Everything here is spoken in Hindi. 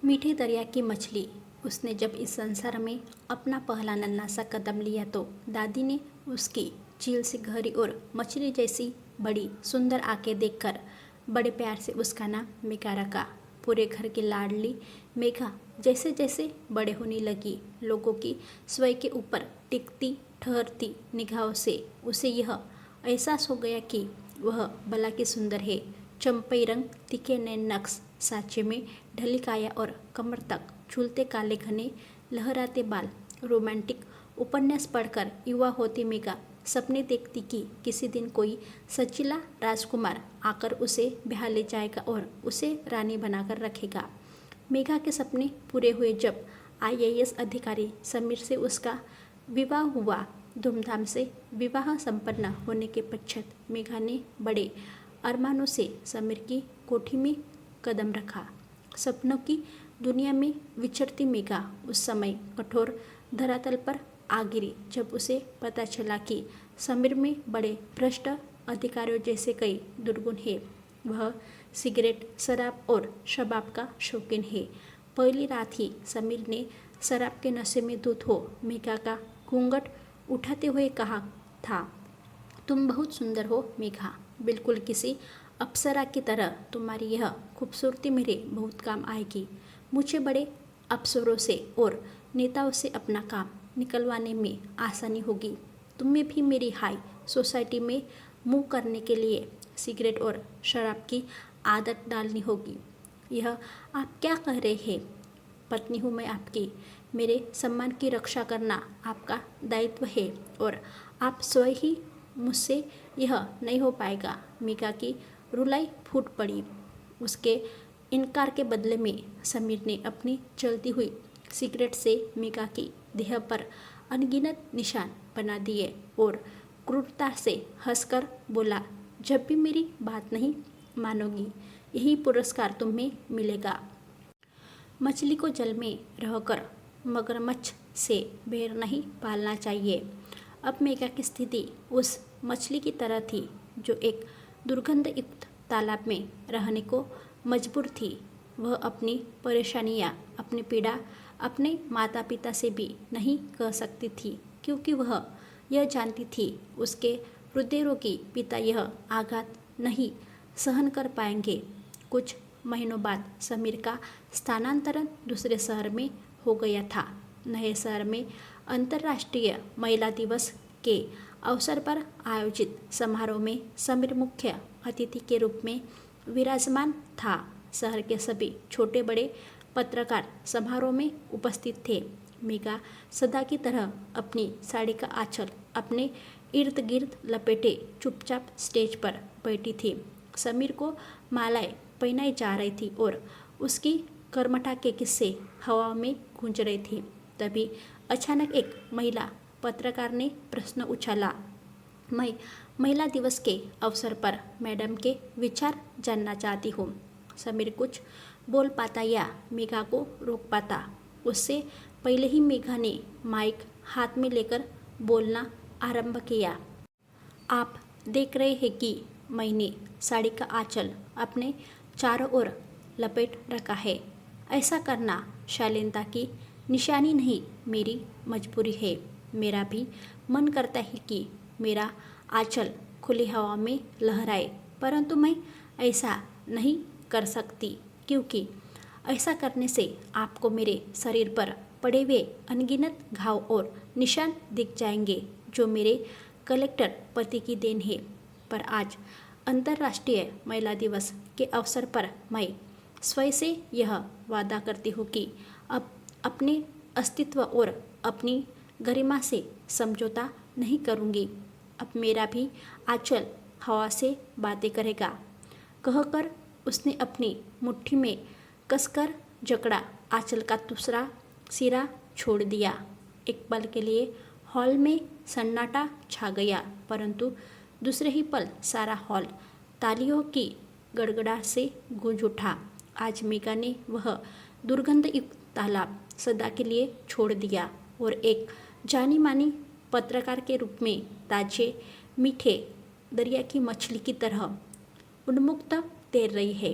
मीठे दरिया की मछली। उसने जब इस संसार में अपना पहला नन्हा सा कदम लिया तो दादी ने उसकी झील से गहरी और मछली जैसी बड़ी सुंदर आंखें देखकर बड़े प्यार से उसका नाम मेघा रखा। पूरे घर की लाडली मेघा जैसे जैसे बड़े होने लगी, लोगों की स्वयं के ऊपर टिकती ठहरती निगाहों से उसे यह एहसास हो गया कि वह भला की सुंदर है। चंपई रंग, तीखे नैन नक्श, सांचे में ढली काया और कमर तक झूलते काले घने लहराते बाल। रोमांटिक उपन्यास पढ़कर युवा होती मेघा सपने देखती कि किसी दिन कोई सचीला राजकुमार आकर उसे ब्याह ले जाएगा और उसे रानी बनाकर रखेगा। मेघा के सपने पूरे हुए जब आईएएस अधिकारी समीर से उसका विवाह हुआ। धूमधाम से विवाह संपन्न होने के पश्चात मेघा ने बड़े अरमानों से समीर की कोठी में कदम रखा। सपनों की दुनिया में विचरती मेघा उस समय कठोर धरातल पर आ गिरी जब उसे पता चला कि समीर में बड़े भ्रष्ट अधिकारियों जैसे कई दुर्गुण हैं। वह सिगरेट, शराब और शबाब का शौकीन है। पहली रात ही समीर ने शराब के नशे में धुत हो मेघा का घूंघट उठाते हुए कहा था, तुम बहुत सुंदर हो मेघा, बिल्कुल किसी अप्सरा की तरह तुम्हारी यह खूबसूरती मेरे बहुत काम आएगी। मुझे बड़े अफसरों से और नेताओं से अपना काम निकलवाने में आसानी होगी। तुम्हें भी मेरी हाई सोसाइटी में मुंह करने के लिए सिगरेट और शराब की आदत डालनी होगी। यह आप क्या कह रहे हैं? पत्नी हूँ मैं आपकी, मेरे सम्मान की रक्षा करना आपका दायित्व है और आप स्वयं ही मुझसे यह नहीं हो पाएगा। मेघा की रुलाई फूट पड़ी। उसके इनकार के बदले में समीर ने अपनी जलती हुई सिगरेट से मेघा की देह पर अनगिनत निशान बना दिए और क्रूरता से हंसकर बोला, जब भी मेरी बात नहीं मानोगी यही पुरस्कार तुम्हें मिलेगा। मछली को जल में रहकर मगरमच्छ से बैर नहीं पालना चाहिए। अब मेघा की स्थिति उस मछली की तरह थी जो एक दुर्गंधयुक्त तालाब में रहने को मजबूर थी। वह अपनी परेशानियां, अपनी पीड़ा अपने माता पिता से भी नहीं कह सकती थी, क्योंकि वह यह जानती थी उसके हृदयरोगी पिता यह आघात नहीं सहन कर पाएंगे। कुछ महीनों बाद समीर का स्थानांतरण दूसरे शहर में हो गया था। नए शहर में अंतर्राष्ट्रीय महिला दिवस के अवसर पर आयोजित समारोह में समीर मुख्य अतिथि के रूप में विराजमान था। शहर के सभी छोटे बड़े पत्रकार समारोह में उपस्थित थे। मेघा सदा की तरह अपनी साड़ी का आंचल अपने इर्द गिर्द लपेटे चुपचाप स्टेज पर बैठी थी। समीर को मालाएं पहनाई जा रही थी और उसकी कर्मठा के किस्से हवा में गूंज रहे थे। तभी अचानक एक महिला पत्रकार ने प्रश्न उछाला, मैं महिला दिवस के अवसर पर मैडम के विचार जानना चाहती हूँ। समीर कुछ बोल पाता या मेघा को रोक पाता, उससे पहले ही मेघा ने माइक हाथ में लेकर बोलना आरंभ किया। आप देख रहे हैं कि मैंने साड़ी का आंचल अपने चारों ओर लपेट रखा है। ऐसा करना शालीनता की निशानी नहीं, मेरी मजबूरी है। मेरा भी मन करता है कि मेरा आंचल खुली हवा में लहराए, परंतु मैं ऐसा नहीं कर सकती, क्योंकि ऐसा करने से आपको मेरे शरीर पर पड़े हुए अनगिनत घाव और निशान दिख जाएंगे, जो मेरे कलेक्टर पति की देन है। पर आज अंतर्राष्ट्रीय महिला दिवस के अवसर पर मैं स्वयं से यह वादा करती हूँ कि अब अपने अस्तित्व और अपनी गरिमा से समझौता नहीं करूँगी। अब मेरा भी आंचल हवा से बातें करेगा। कहकर उसने अपनी मुट्ठी में कसकर जकड़ा आंचल का दूसरा सिरा छोड़ दिया। एक पल के लिए हॉल में सन्नाटा छा गया, परंतु दूसरे ही पल सारा हॉल तालियों की गड़गड़ाहट से गूंज उठा। आज मेघा ने वह दुर्गंधयुक्त तालाब सदा के लिए छोड़ दिया और एक जानी मानी पत्रकार के रूप में ताजे मीठे दरिया की मछली की तरह उन्मुक्त तैर रही है।